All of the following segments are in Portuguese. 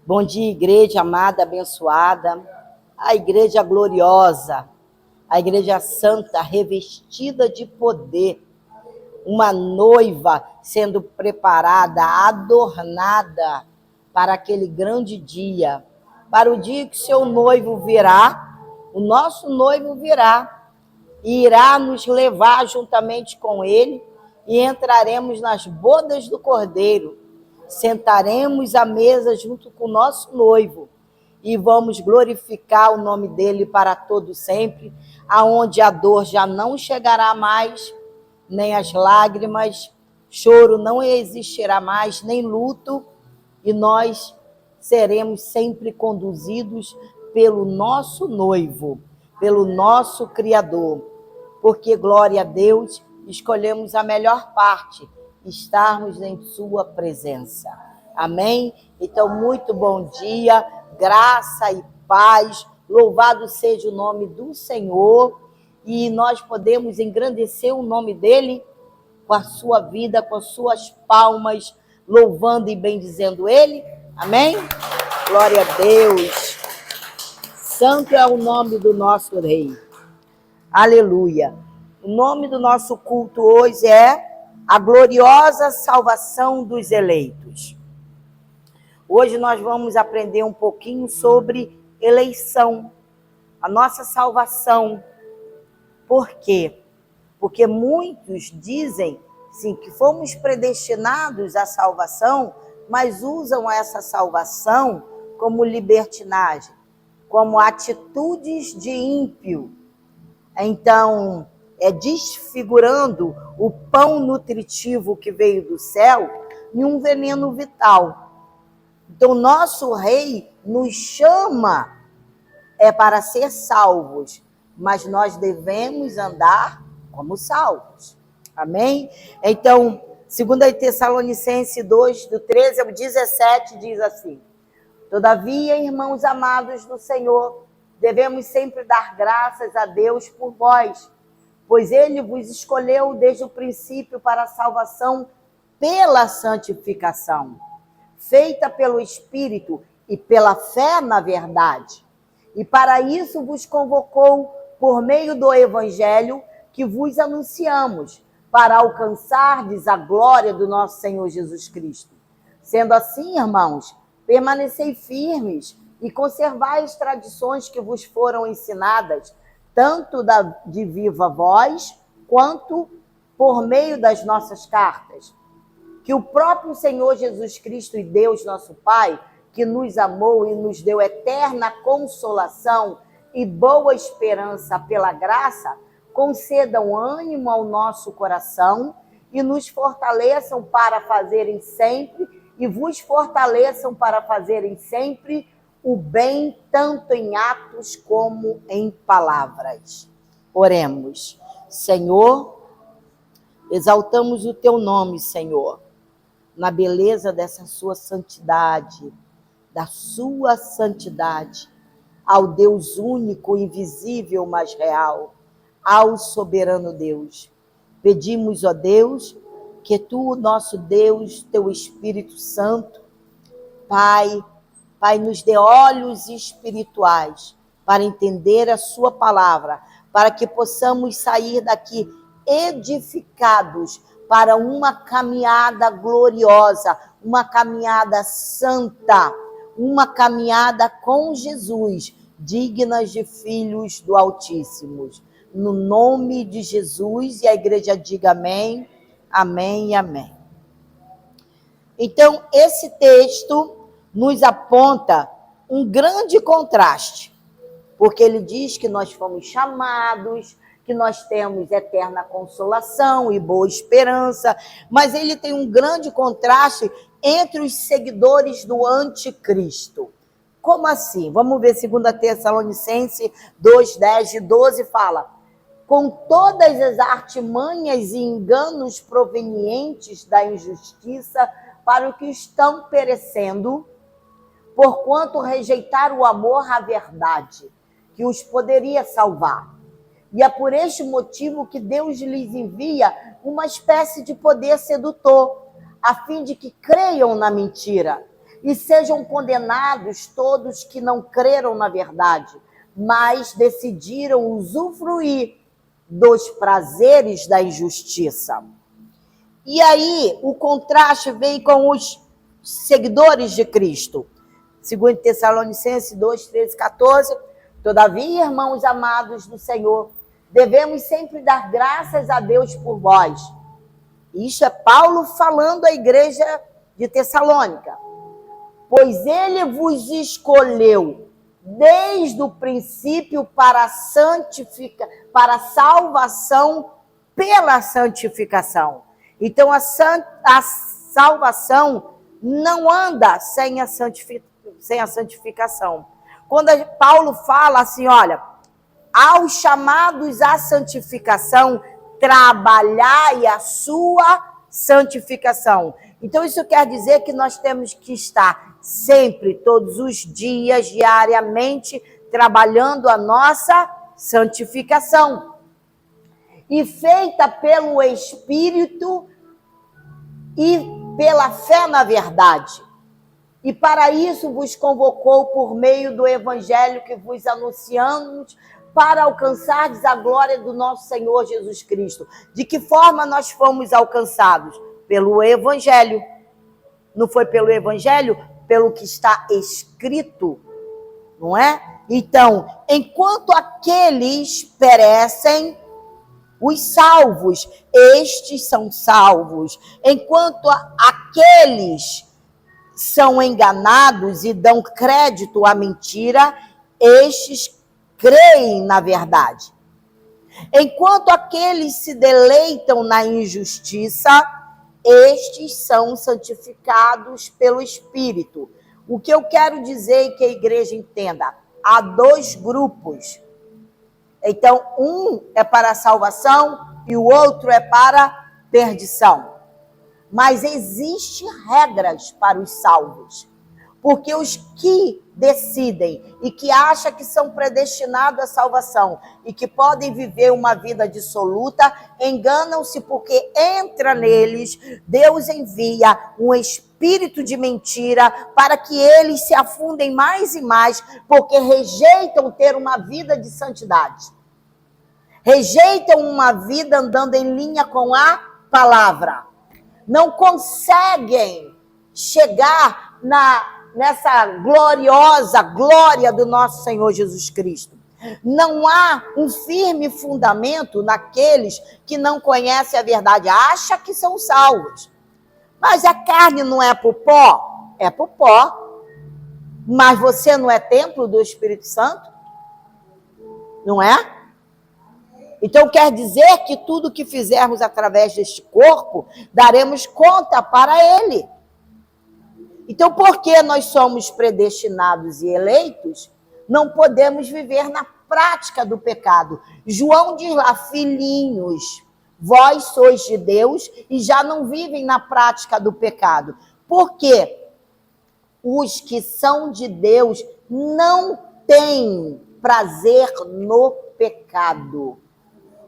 Bom dia, igreja amada, abençoada, a igreja gloriosa, a igreja santa, revestida de poder, uma noiva sendo preparada, adornada para aquele grande dia, para o dia que seu noivo virá, o nosso noivo virá e irá nos levar juntamente com ele e entraremos nas bodas do Cordeiro. Sentaremos à mesa junto com o nosso noivo e vamos glorificar o nome dele para todo sempre, aonde a dor já não chegará mais, nem as lágrimas, choro não existirá mais, nem luto, e nós seremos sempre conduzidos pelo nosso noivo, pelo nosso Criador, porque, glória a Deus, escolhemos a melhor parte, estarmos em sua presença. Amém? Então, muito bom dia, graça e paz, louvado seja o nome do Senhor, e nós podemos engrandecer o nome dele com a sua vida, com as suas palmas, louvando e bendizendo ele. Amém? Glória a Deus. Santo é o nome do nosso Rei. Aleluia. O nome do nosso culto hoje é a gloriosa salvação dos eleitos. Hoje nós vamos aprender um pouquinho sobre eleição, a nossa salvação. Por quê? Porque muitos dizem, sim, que fomos predestinados à salvação, mas usam essa salvação como libertinagem, como atitudes de ímpio. Então, desfigurando o pão nutritivo que veio do céu em um veneno vital. Então, nosso Rei nos chama para ser salvos, mas nós devemos andar como salvos. Amém? Então, 2 Tessalonicenses 2, do 13 ao 17, diz assim: Todavia, irmãos amados do Senhor, devemos sempre dar graças a Deus por vós, pois ele vos escolheu desde o princípio para a salvação pela santificação, feita pelo Espírito e pela fé na verdade. E para isso vos convocou por meio do Evangelho que vos anunciamos, para alcançardes a glória do nosso Senhor Jesus Cristo. Sendo assim, irmãos, permanecei firmes e conservai as tradições que vos foram ensinadas, tanto de viva voz, quanto por meio das nossas cartas. Que o próprio Senhor Jesus Cristo e Deus, nosso Pai, que nos amou e nos deu eterna consolação e boa esperança pela graça, concedam ânimo ao nosso coração e nos fortaleçam para fazerem sempre, e vos fortaleçam para fazerem sempre o bem, tanto em atos como em palavras. Oremos. Senhor, exaltamos o teu nome, Senhor, na beleza dessa sua santidade, da sua santidade, ao Deus único, invisível, mas real, ao soberano Deus. Pedimos, ó Deus, que tu, nosso Deus, teu Espírito Santo, Pai, nos dê olhos espirituais para entender a sua palavra, para que possamos sair daqui edificados para uma caminhada gloriosa, uma caminhada santa, uma caminhada com Jesus, dignas de filhos do Altíssimo. No nome de Jesus, e a igreja diga amém, amém e amém. Então, esse texto nos aponta um grande contraste, porque ele diz que nós fomos chamados, que nós temos eterna consolação e boa esperança, mas ele tem um grande contraste entre os seguidores do anticristo. Como assim? Vamos ver 2 Tessalonicenses 2, 10 e 12 fala: com todas as artimanhas e enganos provenientes da injustiça para os que estão perecendo, porquanto rejeitaram o amor à verdade, que os poderia salvar. E é por este motivo que Deus lhes envia uma espécie de poder sedutor, a fim de que creiam na mentira, E sejam condenados todos que não creram na verdade, mas decidiram usufruir dos prazeres da injustiça. E aí, o contraste vem com os seguidores de Cristo. 2 Tessalonicenses 2, 13, 14. Todavia, irmãos amados do Senhor, devemos sempre dar graças a Deus por vós. Isso é Paulo falando à igreja de Tessalônica. Pois ele vos escolheu desde o princípio para a salvação pela santificação. Então, a salvação não anda sem a santificação. Quando Paulo fala assim, olha, aos chamados à santificação, trabalhai a sua santificação. Então, isso quer dizer que nós temos que estar sempre, todos os dias, diariamente, trabalhando a nossa santificação. E feita pelo Espírito e pela fé na verdade. E para isso vos convocou por meio do evangelho que vos anunciamos, para alcançardes a glória do nosso Senhor Jesus Cristo. De que forma nós fomos alcançados? Pelo evangelho. Não foi pelo evangelho? Pelo que está escrito, não é? Então, enquanto aqueles perecem, os salvos, estes são salvos. Enquanto aqueles são enganados e dão crédito à mentira, estes creem na verdade. Enquanto aqueles se deleitam na injustiça, estes são santificados pelo Espírito. O que eu quero dizer e que a igreja entenda, há dois grupos. Então, um é para a salvação e o outro é para a perdição. Mas existem regras para os salvos. Porque os que decidem e que acham que são predestinados à salvação e que podem viver uma vida dissoluta, enganam-se porque entra neles, Deus envia um espírito de mentira para que eles se afundem mais e mais, porque rejeitam ter uma vida de santidade. Rejeitam uma vida andando em linha com a palavra. Não conseguem chegar nessa gloriosa glória do nosso Senhor Jesus Cristo. Não há um firme fundamento naqueles que não conhecem a verdade. Acha que são salvos. Mas a carne não é pro pó? É pro pó. Mas você não é templo do Espírito Santo? Não é? Então quer dizer que tudo que fizermos através deste corpo, daremos conta para ele. Então, porque nós somos predestinados e eleitos, não podemos viver na prática do pecado. João diz lá, filhinhos, vós sois de Deus e já não vivem na prática do pecado. Por quê? Os que são de Deus não têm prazer no pecado.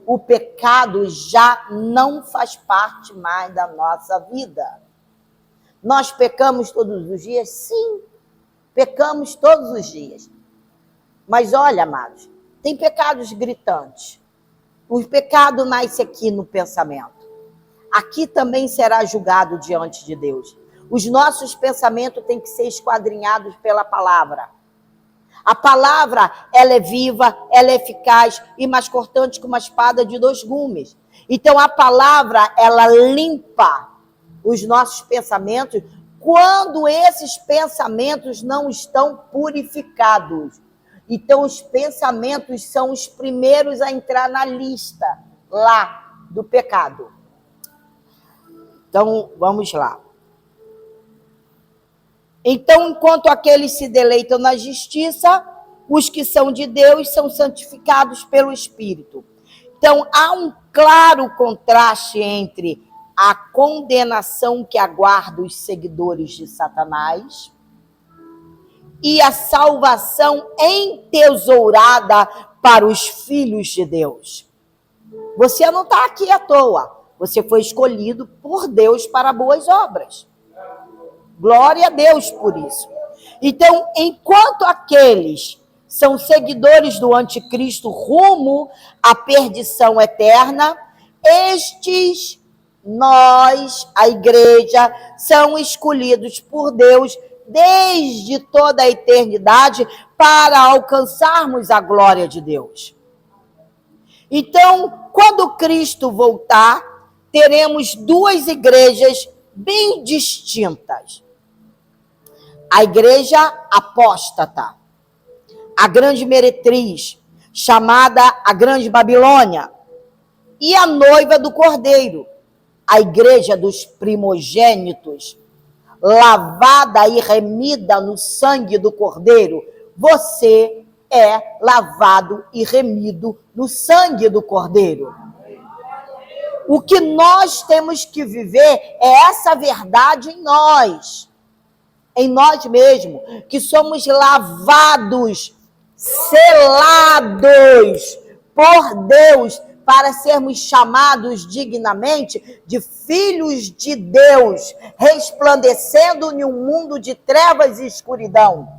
O pecado já não faz parte mais da nossa vida. Nós pecamos todos os dias? Sim, pecamos todos os dias. Mas olha, amados, tem pecados gritantes. O pecado nasce aqui no pensamento. Aqui também será julgado diante de Deus. Os nossos pensamentos têm que ser esquadrinhados pela palavra. A palavra, ela é viva, ela é eficaz e mais cortante que uma espada de 2 gumes. Então, a palavra, ela limpa os nossos pensamentos quando esses pensamentos não estão purificados. Então, os pensamentos são os primeiros a entrar na lista lá do pecado. Então, vamos lá. Então, enquanto aqueles se deleitam na justiça, os que são de Deus são santificados pelo Espírito. Então, há um claro contraste entre a condenação que aguarda os seguidores de Satanás e a salvação entesourada para os filhos de Deus. Você não está aqui à toa. Você foi escolhido por Deus para boas obras. Glória a Deus por isso. Então, enquanto aqueles são seguidores do anticristo rumo à perdição eterna, estes, nós, a igreja, são escolhidos por Deus desde toda a eternidade para alcançarmos a glória de Deus. Então, quando Cristo voltar, teremos duas igrejas bem distintas. A igreja apóstata, a grande meretriz, chamada a Grande Babilônia, e a noiva do Cordeiro, a igreja dos primogênitos, lavada e remida no sangue do Cordeiro. Você é lavado e remido no sangue do Cordeiro. O que nós temos que viver é essa verdade em nós mesmos, que somos lavados, selados por Deus, para sermos chamados dignamente de filhos de Deus, resplandecendo em um mundo de trevas e escuridão.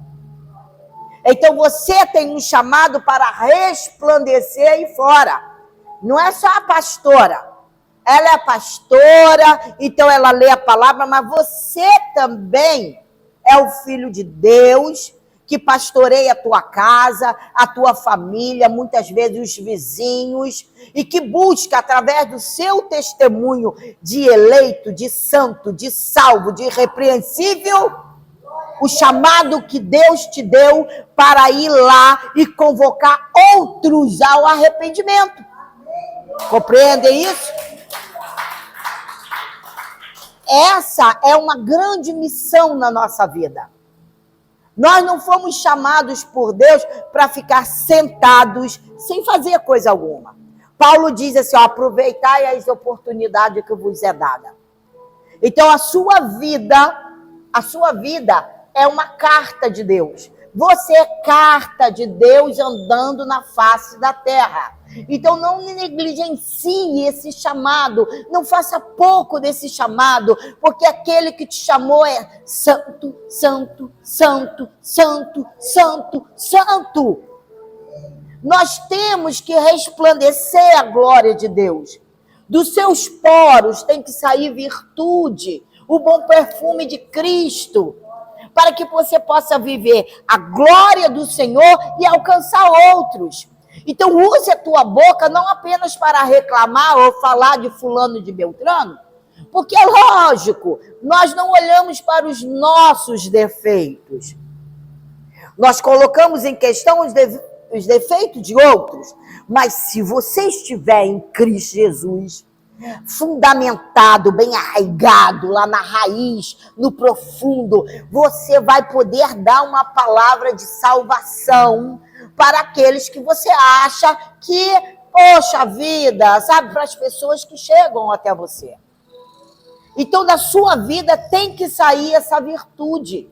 Então você tem um chamado para resplandecer aí fora. Não é só a pastora. Ela é pastora, então ela lê a palavra, mas você também é o filho de Deus, que pastoreia a tua casa, a tua família, muitas vezes os vizinhos, e que busca, através do seu testemunho de eleito, de santo, de salvo, de irrepreensível, o chamado que Deus te deu para ir lá e convocar outros ao arrependimento. Compreendem isso? Essa é uma grande missão na nossa vida. Nós não fomos chamados por Deus para ficar sentados sem fazer coisa alguma. Paulo diz assim, ó, aproveitai as oportunidades que vos é dada. Então a sua vida é uma carta de Deus. Você é carta de Deus andando na face da terra. Então não negligencie esse chamado, não faça pouco desse chamado, porque aquele que te chamou é santo, santo, santo, santo, santo, santo. Nós temos que resplandecer a glória de Deus. Dos seus poros tem que sair virtude, o bom perfume de Cristo, para que você possa viver a glória do Senhor e alcançar outros. Então use a tua boca não apenas para reclamar ou falar de fulano e de beltrano, porque é lógico, nós não olhamos para os nossos defeitos. Nós colocamos em questão os defeitos de outros, mas se você estiver em Cristo Jesus, fundamentado, bem arraigado lá na raiz, no profundo, você vai poder dar uma palavra de salvação para aqueles que você acha que, poxa vida, sabe, para as pessoas que chegam até você. Então, da sua vida tem que sair essa virtude.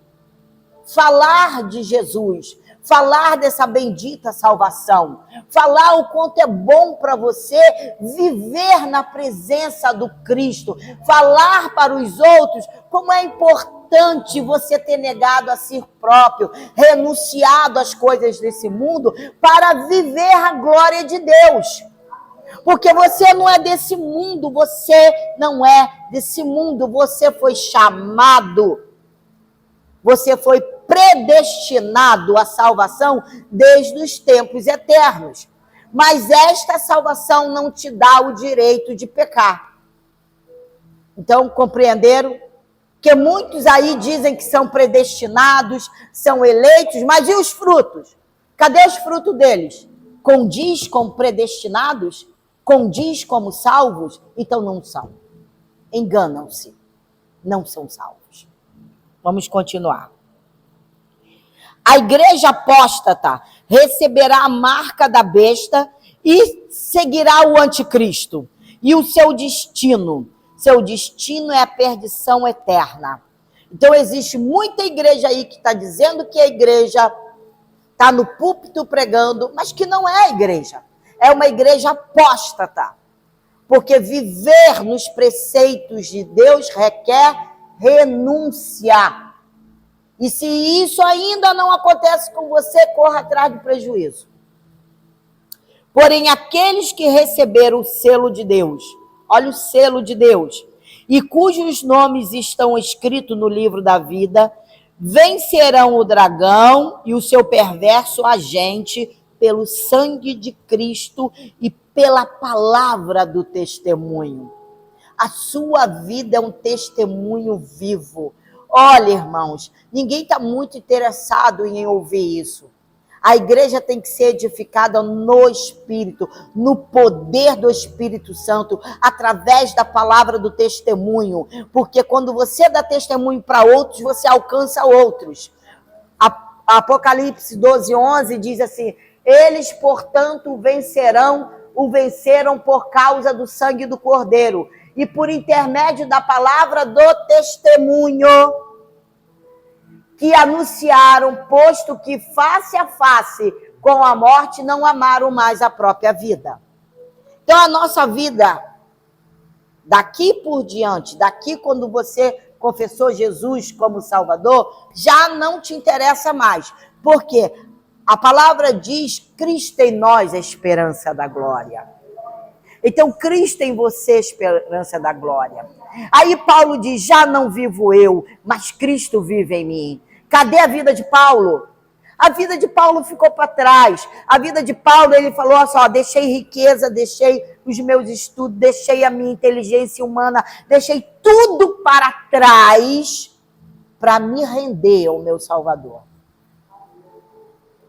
Falar de Jesus, falar dessa bendita salvação, falar o quanto é bom para você viver na presença do Cristo, falar para os outros como é importante você ter negado a si próprio, renunciado às coisas desse mundo para viver a glória de Deus. Porque você não é desse mundo, você não é desse mundo, você foi chamado, você foi predestinado à salvação desde os tempos eternos. Mas esta salvação não te dá o direito de pecar. Então, compreenderam? Que muitos aí dizem que são predestinados, são eleitos, mas e os frutos? Cadê os frutos deles? Condiz como predestinados? Condiz como salvos? Então não são. Enganam-se. Não são salvos. Vamos continuar. A igreja apóstata receberá a marca da besta e seguirá o anticristo. E o seu destino é a perdição eterna. Então existe muita igreja aí que está dizendo que a igreja está no púlpito pregando, mas que não é a igreja. É uma igreja apóstata. Porque viver nos preceitos de Deus requer renúncia. E se isso ainda não acontece com você, corra atrás do prejuízo. Porém, aqueles que receberam o selo de Deus, olha o selo de Deus, e cujos nomes estão escritos no livro da vida, vencerão o dragão e o seu perverso agente pelo sangue de Cristo e pela palavra do testemunho. A sua vida é um testemunho vivo. Olha, irmãos, ninguém está muito interessado em ouvir isso. A igreja tem que ser edificada no Espírito, no poder do Espírito Santo, através da palavra do testemunho. Porque quando você dá testemunho para outros, você alcança outros. Apocalipse 12:11 diz assim: eles, portanto, o venceram por causa do sangue do Cordeiro e por intermédio da palavra do testemunho que anunciaram, posto que face a face com a morte não amaram mais a própria vida. Então a nossa vida, daqui por diante, daqui quando você confessou Jesus como Salvador, já não te interessa mais. Porque a palavra diz: Cristo em nós, a esperança da glória. Então, Cristo em você, a esperança da glória. Aí Paulo diz: já não vivo eu, mas Cristo vive em mim. Cadê a vida de Paulo? A vida de Paulo ficou para trás. A vida de Paulo, ele falou: olha só, deixei riqueza, deixei os meus estudos, deixei a minha inteligência humana, deixei tudo para trás para me render ao meu Salvador.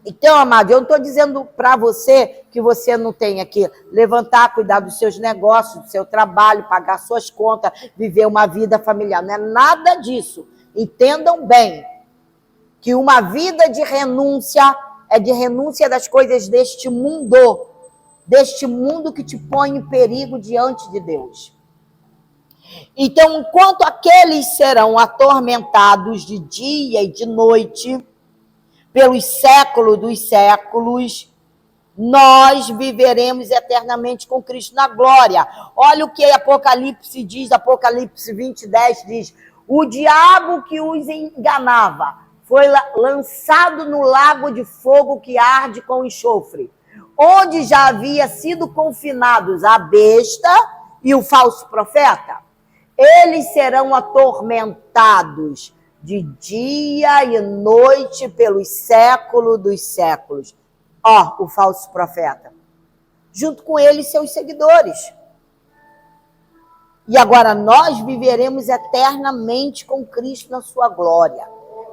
Então, amado, eu não estou dizendo para você que você não tem que levantar, cuidar dos seus negócios, do seu trabalho, pagar suas contas, viver uma vida familiar. Não é nada disso. Entendam bem que uma vida de renúncia é de renúncia das coisas deste mundo que te põe em perigo diante de Deus. Então, enquanto aqueles serão atormentados de dia e de noite, pelos séculos dos séculos, nós viveremos eternamente com Cristo na glória. Olha o que Apocalipse diz, Apocalipse 20:10 diz: o diabo que os enganava foi lançado no lago de fogo que arde com enxofre, onde já havia sido confinados a besta e o falso profeta. Eles serão atormentados de dia e noite pelos séculos dos séculos. Ó, o falso profeta. Junto com ele, seus seguidores. E agora nós viveremos eternamente com Cristo na sua glória.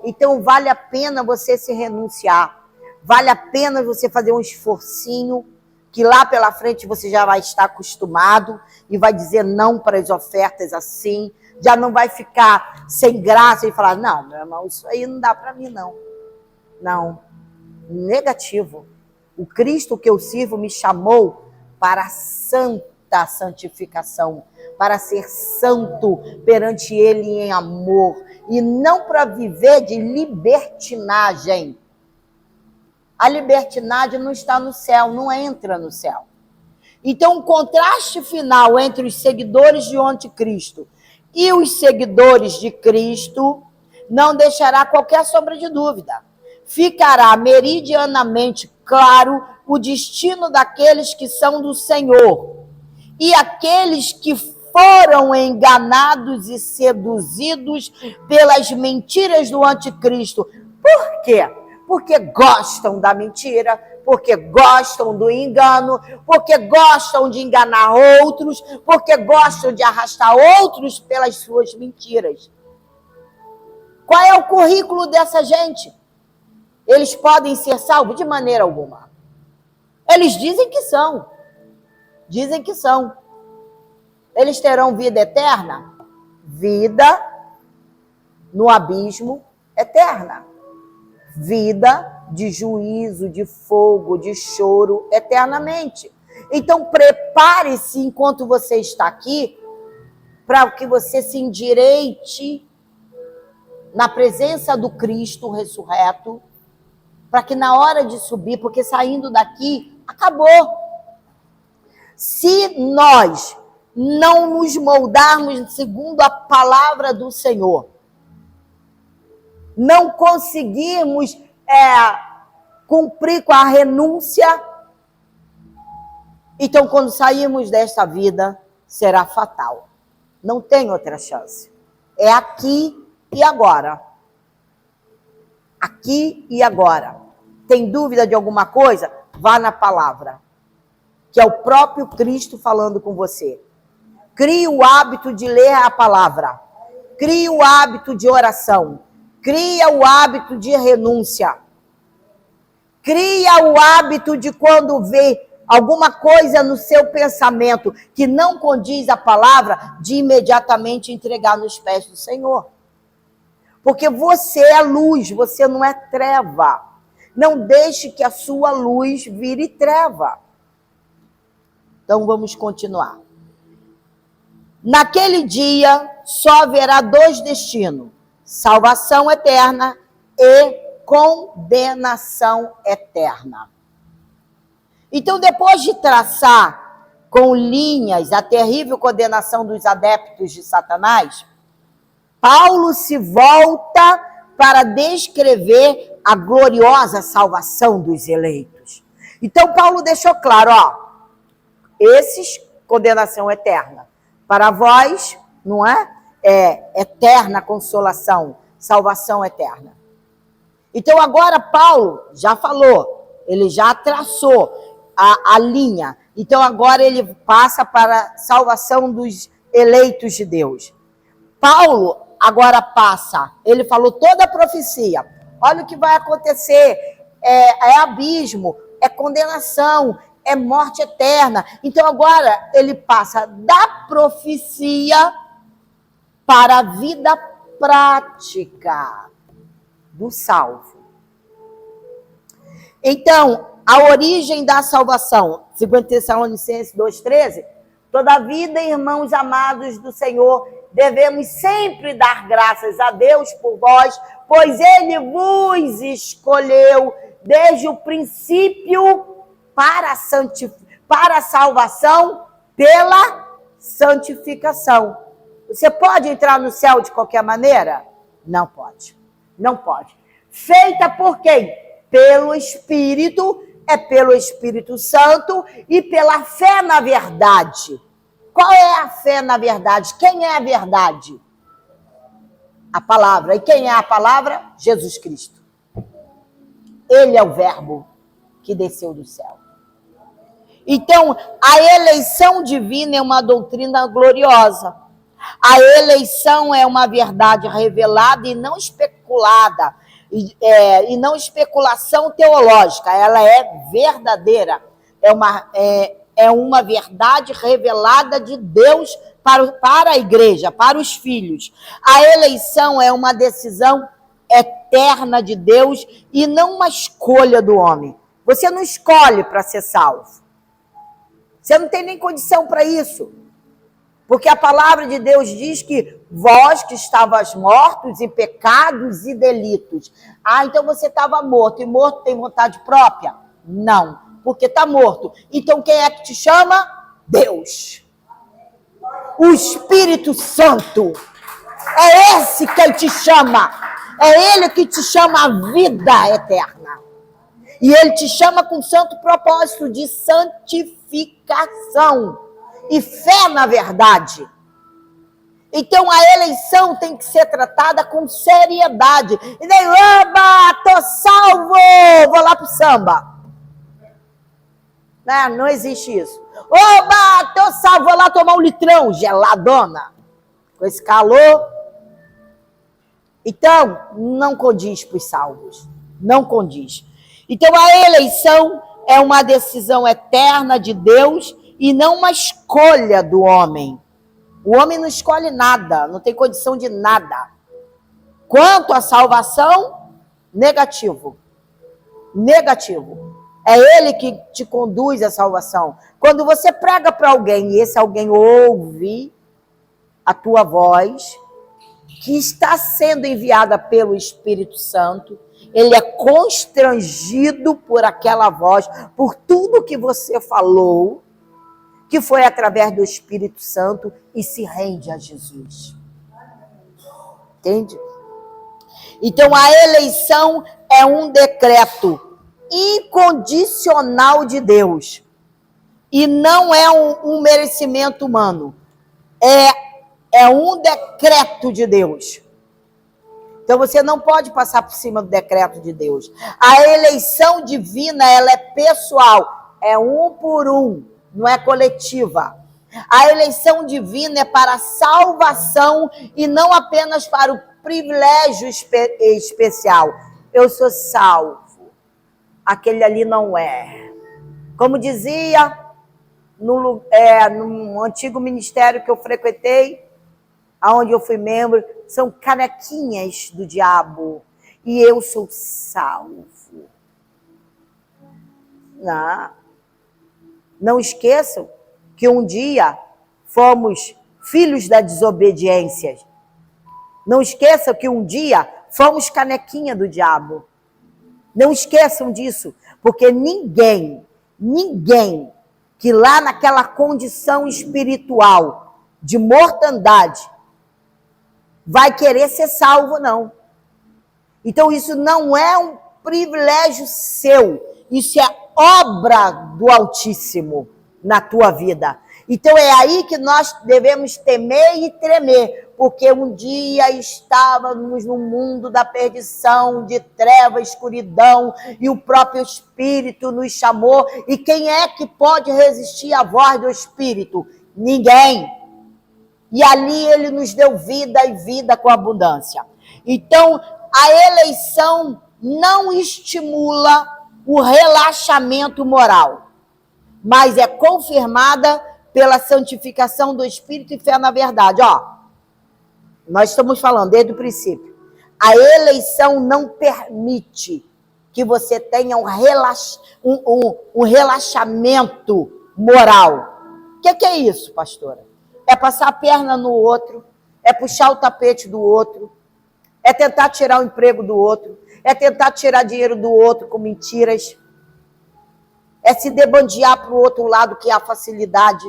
Então vale a pena você se renunciar. Vale a pena você fazer um esforcinho, que lá pela frente você já vai estar acostumado e vai dizer não para as ofertas assim. Já não vai ficar sem graça e falar: não, meu irmão, isso aí não dá para mim, não. Não. Negativo. O Cristo que eu sirvo me chamou para a santa santificação, para ser santo perante Ele em amor, e não para viver de libertinagem. A libertinagem não está no céu, não entra no céu. Então, o contraste final entre os seguidores de anticristo e os seguidores de Cristo não deixará qualquer sombra de dúvida. Ficará meridianamente claro o destino daqueles que são do Senhor e aqueles que foram enganados e seduzidos pelas mentiras do anticristo. Por quê? Porque gostam da mentira, porque gostam do engano, porque gostam de enganar outros, porque gostam de arrastar outros pelas suas mentiras. Qual é o currículo dessa gente? Eles podem ser salvos? De maneira alguma. Eles dizem que são. Dizem que são. Eles terão vida eterna? Vida no abismo eterna. Vida de juízo, de fogo, de choro eternamente. Então prepare-se enquanto você está aqui para que você se endireite na presença do Cristo ressurreto, para que na hora de subir, porque saindo daqui, acabou. Se nós não nos moldarmos segundo a palavra do Senhor, não conseguirmos cumprir com a renúncia, então quando sairmos desta vida, será fatal. Não tem outra chance. É aqui e agora. Aqui e agora. Tem dúvida de alguma coisa? Vá na palavra, que é o próprio Cristo falando com você. Crie o hábito de ler a palavra. Crie o hábito de oração. Cria o hábito de renúncia. Cria o hábito de quando vê alguma coisa no seu pensamento que não condiz a palavra, de imediatamente entregar nos pés do Senhor. Porque você é luz, você não é treva. Não deixe que a sua luz vire treva. Então vamos continuar. Naquele dia só haverá dois destinos: salvação eterna e condenação eterna. Então, depois de traçar com linhas a terrível condenação dos adeptos de Satanás, Paulo se volta para descrever a gloriosa salvação dos eleitos. Então, Paulo deixou claro, esses, condenação eterna. Para vós, não é? É eterna consolação, salvação eterna. Então, agora Paulo já falou, ele já traçou a linha. Então, agora ele passa para a salvação dos eleitos de Deus. Paulo agora passa, ele falou toda a profecia. Olha o que vai acontecer, é abismo, é condenação, é morte eterna. Então, agora ele passa da profecia para a vida prática do salvo. Então, a origem da salvação, 2 Tessalonicenses 2,13, todavia, irmãos amados do Senhor, devemos sempre dar graças a Deus por vós, pois Ele vos escolheu desde o princípio para a salvação pela santificação. Você pode entrar no céu de qualquer maneira? Não pode. Não pode. Feita por quem? Pelo Espírito, pelo Espírito Santo e pela fé na verdade. Qual é a fé na verdade? Quem é a verdade? A palavra. E quem é a palavra? Jesus Cristo. Ele é o verbo que desceu do céu. Então, a eleição divina é uma doutrina gloriosa. A eleição é uma verdade revelada e não especulada. E não especulação teológica, ela é verdadeira, é uma verdade revelada de Deus para a igreja, para os filhos. A eleição é uma decisão eterna de Deus e não uma escolha do homem. Você não escolhe para ser salvo. Você não tem nem condição para isso. Porque a palavra de Deus diz que vós que estavas mortos em pecados e delitos. Então você estava morto. E morto tem vontade própria? Não, porque está morto. Então quem é que te chama? Deus. O Espírito Santo. É esse quem te chama. É Ele que te chama a vida eterna. E Ele te chama com santo propósito de santificação. E fé na verdade. Então a eleição tem que ser tratada com seriedade. E nem, oba, tô salvo, vou lá pro samba. Não existe isso. Oba, tô salvo, vou lá tomar um litrão, geladona. Com esse calor. Então, não condiz para os salvos. Não condiz. Então a eleição é uma decisão eterna de Deus e não uma escolha do homem. O homem não escolhe nada, não tem condição de nada. Quanto à salvação, negativo. Negativo. É Ele que te conduz à salvação. Quando você prega para alguém e esse alguém ouve a tua voz, que está sendo enviada pelo Espírito Santo, ele é constrangido por aquela voz, por tudo que você falou. que foi através do Espírito Santo e se rende a Jesus. Entende? Então, a eleição é um decreto incondicional de Deus. E não é um merecimento humano. É um decreto de Deus. Então, você não pode passar por cima do decreto de Deus. A eleição divina, ela é pessoal. É um por um, não é coletiva. A eleição divina é para a salvação e não apenas para o privilégio especial. Eu sou salvo. Aquele ali não é. Como dizia no antigo ministério que eu frequentei, aonde eu fui membro, são canequinhas do diabo. E eu sou salvo. Não esqueçam que um dia fomos filhos da desobediência. Não esqueçam que um dia fomos canequinha do diabo. Não esqueçam disso, porque ninguém que lá naquela condição espiritual de mortandade vai querer ser salvo, não. Então isso não é um privilégio seu, isso é obra do Altíssimo na tua vida. Então é aí que nós devemos temer e tremer, porque um dia estávamos no mundo da perdição, de treva, escuridão, e o próprio Espírito nos chamou. E quem é que pode resistir à voz do Espírito? Ninguém. E ali ele nos deu vida e vida com abundância. Então, a eleição não estimula o relaxamento moral, mas é confirmada pela santificação do Espírito e fé na verdade. Nós estamos falando desde o princípio. A eleição não permite que você tenha um relaxamento moral. O que é isso, pastora? É passar a perna no outro, é puxar o tapete do outro, é tentar tirar o emprego do outro, é tentar tirar dinheiro do outro com mentiras, é se debandear para o outro lado, que é a facilidade,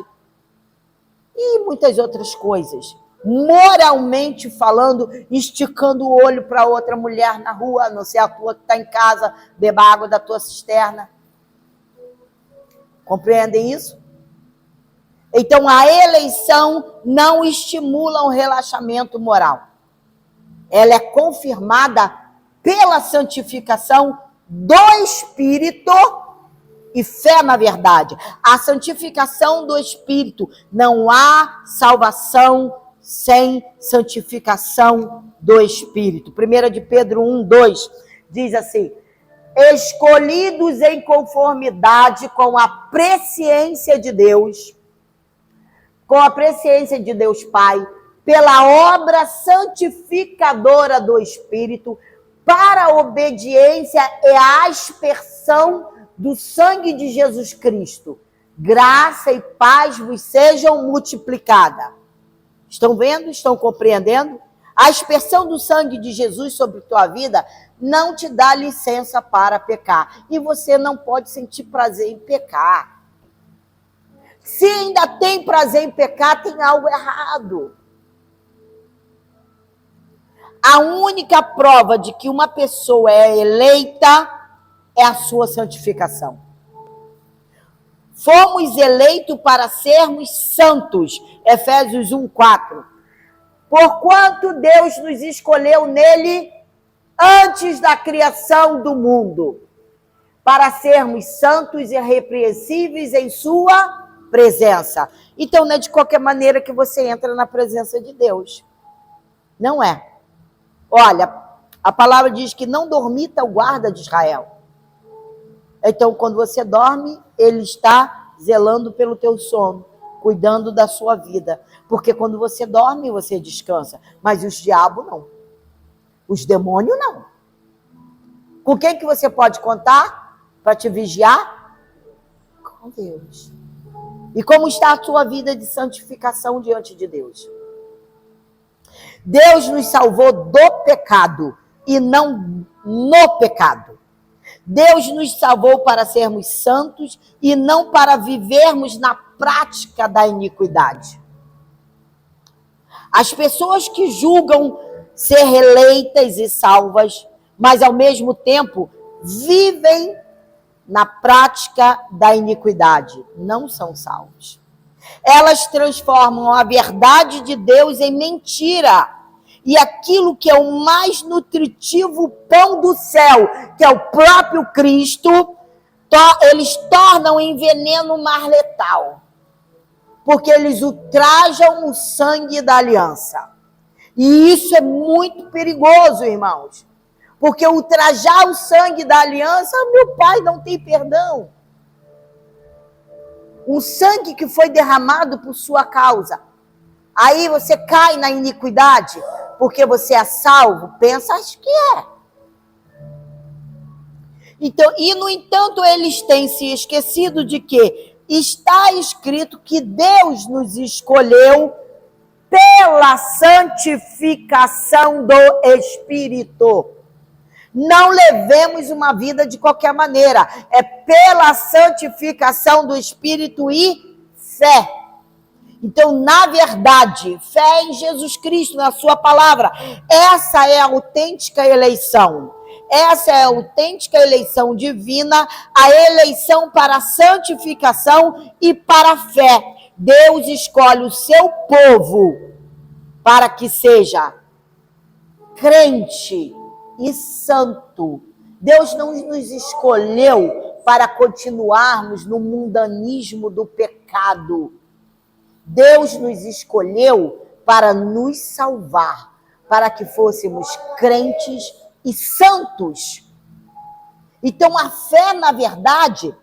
e muitas outras coisas. Moralmente falando, esticando o olho para outra mulher na rua, a não ser a tua que está em casa, beba água da tua cisterna. Compreendem isso? Então, a eleição não estimula um relaxamento moral. Ela é confirmada pela santificação do Espírito e fé na verdade. A santificação do Espírito. Não há salvação sem santificação do Espírito. 1 de Pedro 1:2 diz assim: escolhidos em conformidade com a presciência de Deus, Pai, pela obra santificadora do Espírito, para a obediência e a aspersão do sangue de Jesus Cristo. Graça e paz vos sejam multiplicadas. Estão vendo? Estão compreendendo? A aspersão do sangue de Jesus sobre tua vida não te dá licença para pecar. E você não pode sentir prazer em pecar. Se ainda tem prazer em pecar, tem algo errado. A única prova de que uma pessoa é eleita é a sua santificação. Fomos eleitos para sermos santos. Efésios 1:4. Porquanto Deus nos escolheu nele antes da criação do mundo, para sermos santos e irrepreensíveis em sua presença. Então, não é de qualquer maneira que você entra na presença de Deus. Não é. Olha, a palavra diz que não dormita o guarda de Israel. Então, quando você dorme, ele está zelando pelo teu sono, cuidando da sua vida. Porque quando você dorme, você descansa. Mas os diabos não. Os demônios não. Com quem que você pode contar para te vigiar? Com Deus. E como está a tua vida de santificação diante de Deus? Deus nos salvou do pecado e não no pecado. Deus nos salvou para sermos santos e não para vivermos na prática da iniquidade. As pessoas que julgam ser eleitas e salvas, mas ao mesmo tempo vivem na prática da iniquidade, não são salvos. Elas transformam a verdade de Deus em mentira. E aquilo que é o mais nutritivo pão do céu, que é o próprio Cristo, eles tornam em veneno mais letal. Porque eles ultrajam o sangue da aliança. E isso é muito perigoso, irmãos. Porque ultrajar o sangue da aliança, meu Pai, não tem perdão. Um sangue que foi derramado por sua causa. Aí você cai na iniquidade, porque você é salvo. Pensa, acho que é. Então, e, no entanto, eles têm se esquecido de que está escrito que Deus nos escolheu pela santificação do Espírito. Não levemos uma vida de qualquer maneira. É pela santificação do Espírito e fé. Então, na verdade, fé em Jesus Cristo, na sua palavra. Essa é a autêntica eleição. Essa é a autêntica eleição divina, a eleição para a santificação e para a fé. Deus escolhe o seu povo para que seja crente e santo. Deus não nos escolheu para continuarmos no mundanismo do pecado. Deus nos escolheu para nos salvar, para que fôssemos crentes e santos. Então, a fé, na verdade,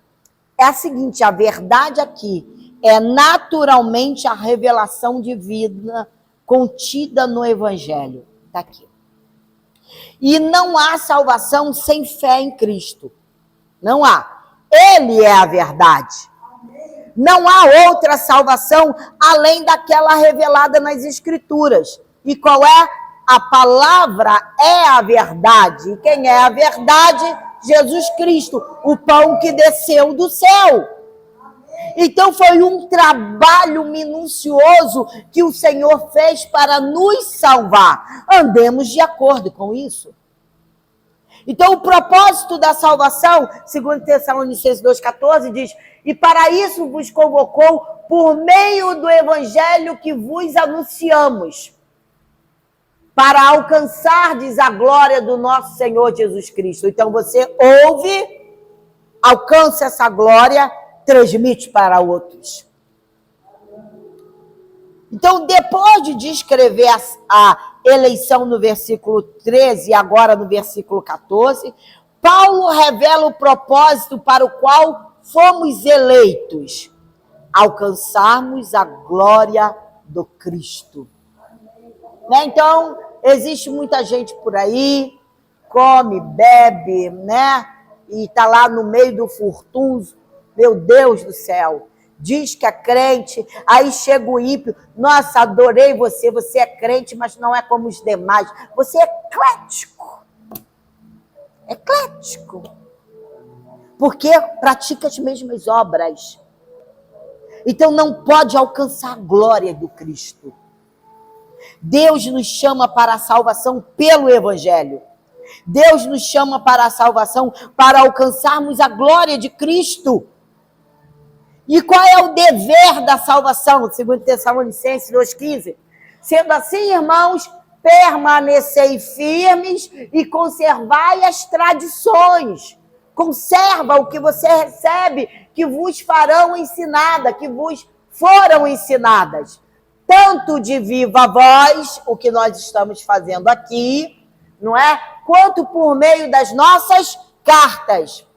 é a seguinte: a verdade aqui é naturalmente a revelação divina contida no Evangelho. Está aqui. E não há salvação sem fé em Cristo. Não há. Ele é a verdade. Não há outra salvação além daquela revelada nas Escrituras. E qual é? A palavra é a verdade. E quem é a verdade? Jesus Cristo, o pão que desceu do céu. Então foi um trabalho minucioso que o Senhor fez para nos salvar. Andemos de acordo com isso. Então o propósito da salvação, segundo Tessalonicenses 2,14, diz: e para isso vos convocou por meio do evangelho que vos anunciamos, para alcançardes a glória do nosso Senhor Jesus Cristo. Então você ouve, alcança essa glória, transmite para outros. Então, depois de descrever a eleição no versículo 13 e agora no versículo 14, Paulo revela o propósito para o qual fomos eleitos: alcançarmos a glória do Cristo. Né? Então, existe muita gente por aí, come, bebe, né? E está lá no meio do furtunzo. Meu Deus do céu, diz que é crente, aí chega o ímpio: nossa, adorei você, você é crente, mas não é como os demais, você é eclético. Eclético. Porque pratica as mesmas obras. Então não pode alcançar a glória do Cristo. Deus nos chama para a salvação pelo Evangelho. Deus nos chama para a salvação para alcançarmos a glória de Cristo. E qual é o dever da salvação? Segundo Tessalonicenses 2,15. Sendo assim, irmãos, permanecei firmes e conservai as tradições. Conserva o que você recebe, que vos farão ensinada, que vos foram ensinadas. Tanto de viva voz, o que nós estamos fazendo aqui, não é? Quanto por meio das nossas cartas.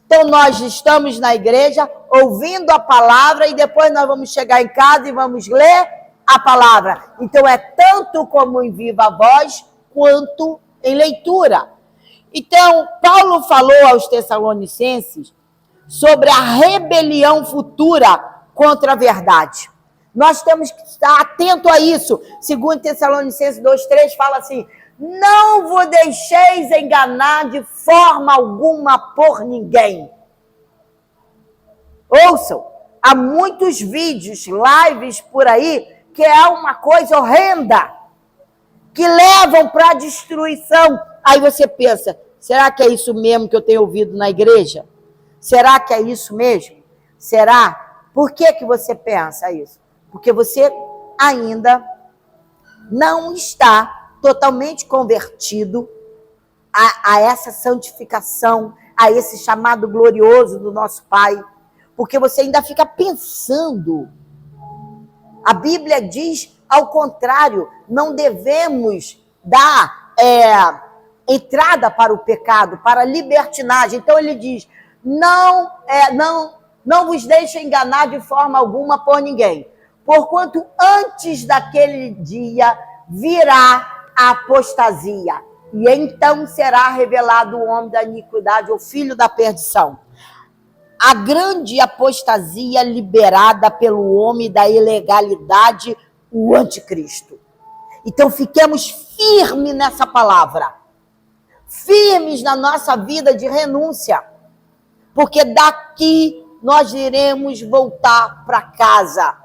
Então, nós estamos na igreja, ouvindo a palavra, e depois nós vamos chegar em casa e vamos ler a palavra. Então, é tanto como em viva voz, quanto em leitura. Então, Paulo falou aos Tessalonicenses sobre a rebelião futura contra a verdade. Nós temos que estar atento a isso. Segundo Tessalonicenses 2,3 fala assim: não vos deixeis enganar de forma alguma por ninguém. Ouçam, há muitos vídeos, lives por aí, que é uma coisa horrenda, que levam para a destruição. Aí você pensa, será que é isso mesmo que eu tenho ouvido na igreja? Será que é isso mesmo? Será? Por que você pensa isso? Porque você ainda não está totalmente convertido a essa santificação, a esse chamado glorioso do nosso Pai, porque você ainda fica pensando. A Bíblia diz, ao contrário, não devemos dar entrada para o pecado, para a libertinagem. Então ele diz, não vos deixe enganar de forma alguma por ninguém, porquanto antes daquele dia virá a apostasia, e então será revelado o homem da iniquidade, o filho da perdição. A grande apostasia liberada pelo homem da ilegalidade, o anticristo. Então fiquemos firmes nessa palavra, firmes na nossa vida de renúncia, porque daqui nós iremos voltar para casa,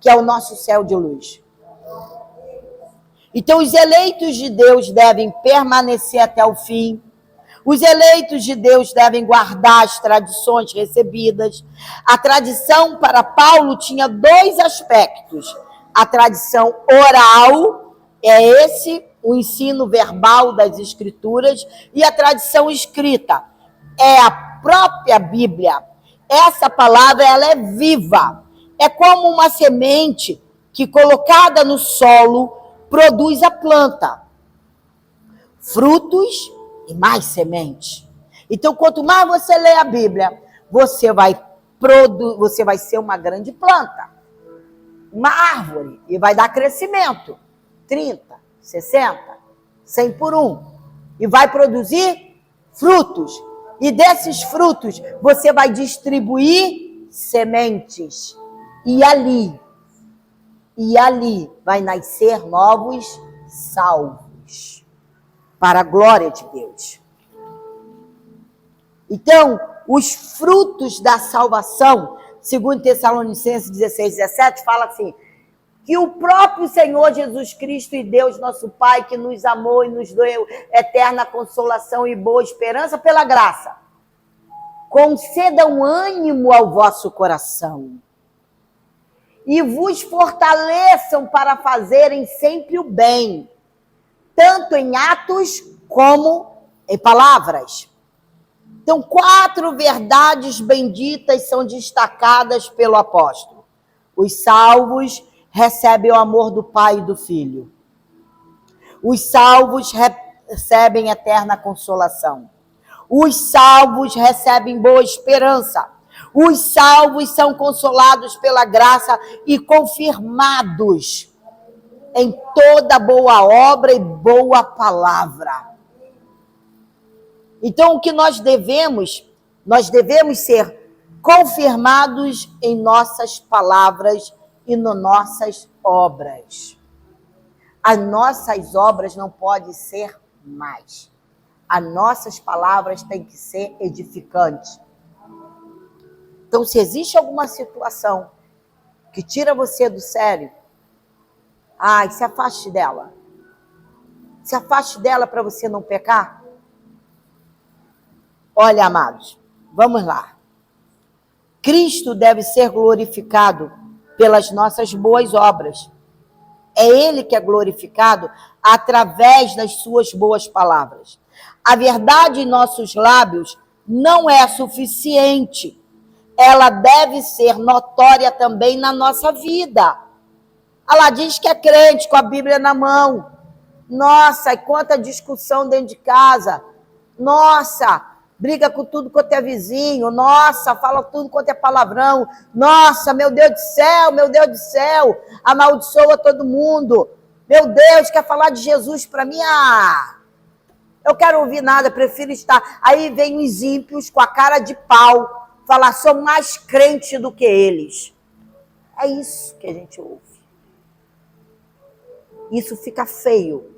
que é o nosso céu de luz. Então os eleitos de Deus devem permanecer até o fim. Os eleitos de Deus devem guardar as tradições recebidas. A tradição para Paulo tinha dois aspectos. A tradição oral, o ensino verbal das Escrituras, e a tradição escrita, é a própria Bíblia. Essa palavra, ela é viva. É como uma semente que, colocada no solo, produz a planta, frutos e mais semente. Então, quanto mais você lê a Bíblia, você vai ser uma grande planta, uma árvore, e vai dar crescimento, 30, 60, 100 por 1, e vai produzir frutos, e desses frutos você vai distribuir sementes, e ali vai nascer novos salvos, para a glória de Deus. Então, os frutos da salvação, segundo Tessalonicenses 16, 17, fala assim, que o próprio Senhor Jesus Cristo e Deus, nosso Pai, que nos amou e nos deu eterna consolação e boa esperança pela graça, concedam ânimo ao vosso coração e vos fortaleçam para fazerem sempre o bem, tanto em atos como em palavras. Então, 4 verdades benditas são destacadas pelo apóstolo. Os salvos recebem o amor do Pai e do Filho. Os salvos recebem eterna consolação. Os salvos recebem boa esperança. Os salvos são consolados pela graça e confirmados em toda boa obra e boa palavra. Então, o que nós devemos ser confirmados em nossas palavras e nas nossas obras. As nossas obras não podem ser mais. As nossas palavras têm que ser edificantes. Então, se existe alguma situação que tira você do sério, se afaste dela. Se afaste dela para você não pecar. Olha, amados, vamos lá. Cristo deve ser glorificado pelas nossas boas obras. É Ele que é glorificado através das suas boas palavras. A verdade em nossos lábios não é suficiente. Ela deve ser notória também na nossa vida. Ela diz que é crente com a Bíblia na mão. Nossa, e quanta discussão dentro de casa. Nossa, briga com tudo quanto é vizinho. Nossa, fala tudo quanto é palavrão. Nossa, meu Deus do céu, amaldiçoa todo mundo. Meu Deus, quer falar de Jesus para mim? Eu quero ouvir nada, prefiro estar... Aí vem os ímpios com a cara de pau, falar, sou mais crente do que eles. É isso que a gente ouve. Isso fica feio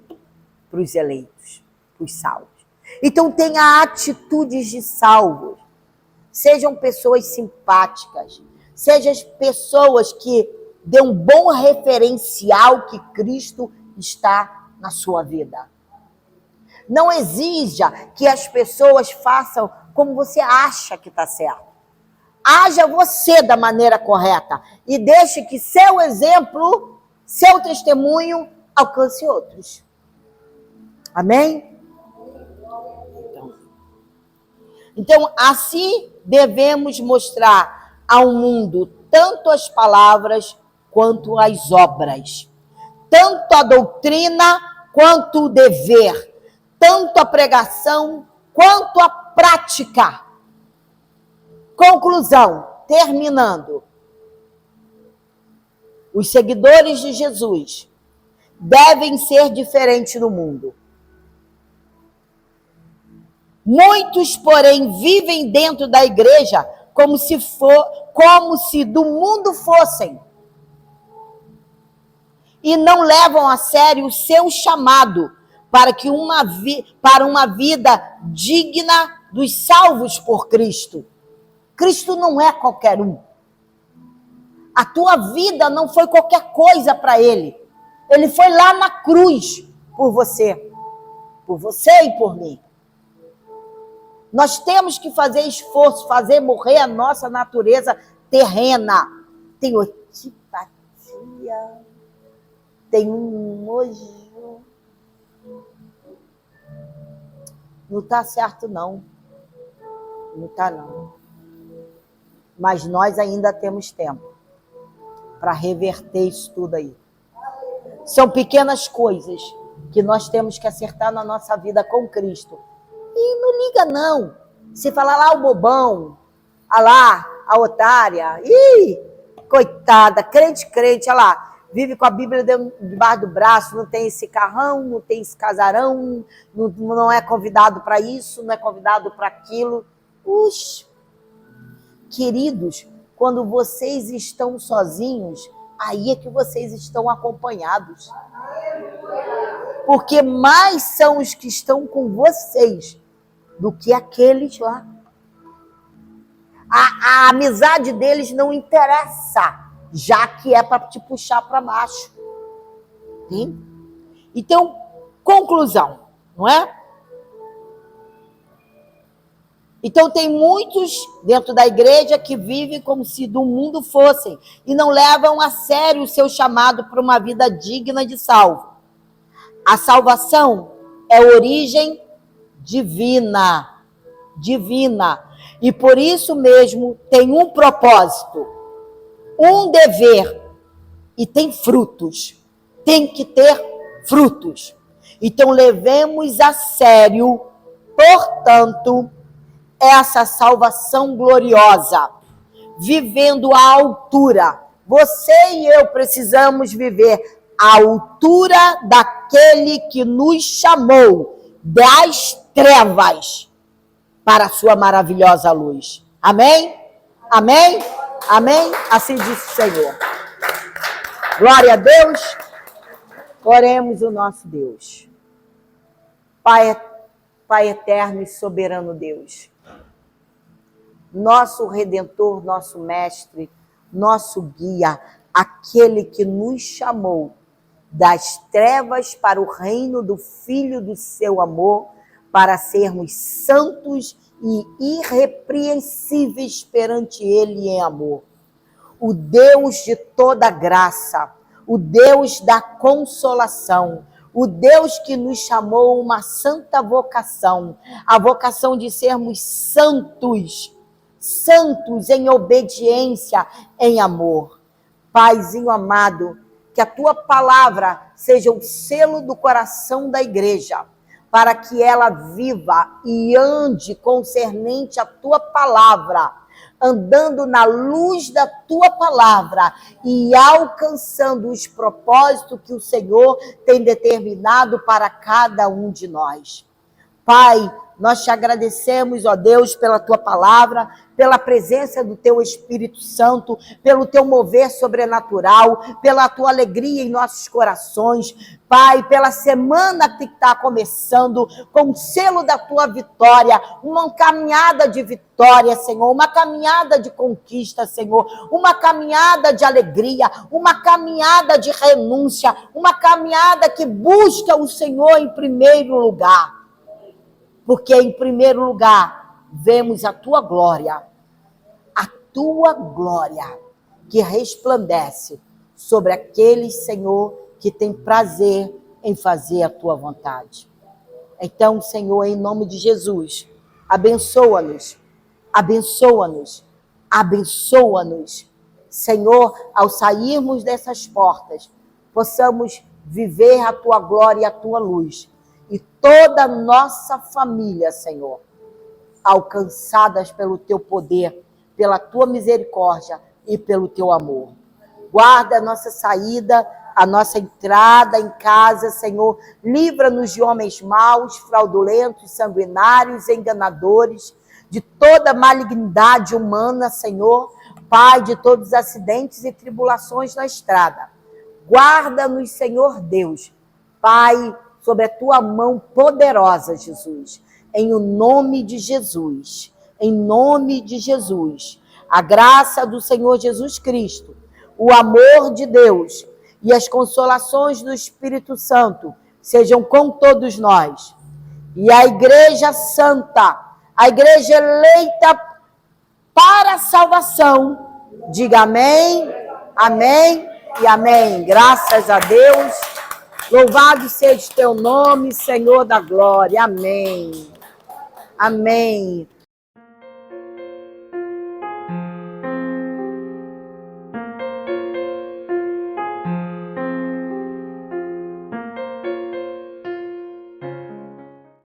para os eleitos, para os salvos. Então tenha atitudes de salvos. sejam pessoas simpáticas, sejam pessoas que dêem um bom referencial que Cristo está na sua vida. Não exija que as pessoas façam como você acha que está certo. Haja você da maneira correta e deixe que seu exemplo, seu testemunho alcance outros. Amém? Então, assim devemos mostrar ao mundo tanto as palavras quanto as obras, tanto a doutrina quanto o dever, tanto a pregação quanto a prática. Conclusão, terminando. Os seguidores de Jesus devem ser diferentes no mundo. Muitos, porém, vivem dentro da igreja como se do mundo fossem. E não levam a sério o seu chamado para uma vida digna dos salvos por Cristo. Cristo não é qualquer um. A tua vida não foi qualquer coisa para ele. Ele foi lá na cruz por você e por mim. Nós temos que fazer esforço, fazer morrer a nossa natureza terrena. Tem antipatia, tem um nojo. Não está certo, não. Não está, não. Mas nós ainda temos tempo para reverter isso tudo aí. São pequenas coisas que nós temos que acertar na nossa vida com Cristo. E não liga, não. Se falar lá o bobão, a otária, coitada, crente, olha lá, vive com a Bíblia debaixo do braço, não tem esse carrão, não tem esse casarão, não é convidado para isso, não é convidado para aquilo. Queridos, quando vocês estão sozinhos, aí é que vocês estão acompanhados. Porque mais são os que estão com vocês do que aqueles lá. A amizade deles não interessa, já que é para te puxar para baixo. Sim? Então, conclusão, não é? Então, tem muitos dentro da igreja que vivem como se do mundo fossem e não levam a sério o seu chamado para uma vida digna de salvo. A salvação é origem divina. E por isso mesmo tem um propósito, um dever e tem frutos. Tem que ter frutos. Então, levemos a sério, portanto, essa salvação gloriosa, vivendo à altura. Você e eu precisamos viver à altura daquele que nos chamou das trevas para a sua maravilhosa luz. Amém? Amém? Amém? Assim disse o Senhor. Glória a Deus. Oremos o nosso Deus. Pai eterno e soberano Deus, nosso Redentor, nosso Mestre, nosso Guia, aquele que nos chamou das trevas para o reino do Filho do seu amor, para sermos santos e irrepreensíveis perante Ele em amor. O Deus de toda graça, o Deus da consolação, o Deus que nos chamou uma santa vocação, a vocação de sermos santos em obediência, em amor. Paizinho amado, que a tua palavra seja o selo do coração da igreja, para que ela viva e ande concernente à tua palavra, andando na luz da tua palavra e alcançando os propósitos que o Senhor tem determinado para cada um de nós. Pai, Nós te agradecemos, ó Deus, pela tua palavra, pela presença do teu Espírito Santo, pelo teu mover sobrenatural, pela tua alegria em nossos corações. Pai, pela semana que está começando, com o selo da tua vitória, uma caminhada de vitória, Senhor, uma caminhada de conquista, Senhor, uma caminhada de alegria, uma caminhada de renúncia, uma caminhada que busca o Senhor em primeiro lugar. Porque em primeiro lugar, vemos a tua glória que resplandece sobre aqueles, Senhor, que tem prazer em fazer a tua vontade. Então, Senhor, em nome de Jesus, abençoa-nos, abençoa-nos, abençoa-nos. Senhor, ao sairmos dessas portas, possamos viver a tua glória e a tua luz. E toda a nossa família, Senhor, alcançadas pelo teu poder, pela tua misericórdia e pelo teu amor. Guarda a nossa saída, a nossa entrada em casa, Senhor. Livra-nos de homens maus, fraudulentos, sanguinários, enganadores, de toda malignidade humana, Senhor. Pai, de todos os acidentes e tribulações na estrada. Guarda-nos, Senhor Deus. Pai, sob a tua mão poderosa, Jesus. Em o nome de Jesus. Em nome de Jesus. A graça do Senhor Jesus Cristo, o amor de Deus e as consolações do Espírito Santo sejam com todos nós. E a Igreja Santa, a Igreja eleita para a salvação, diga amém, amém e amém. Graças a Deus. Louvado seja o teu nome, Senhor da glória. Amém. Amém.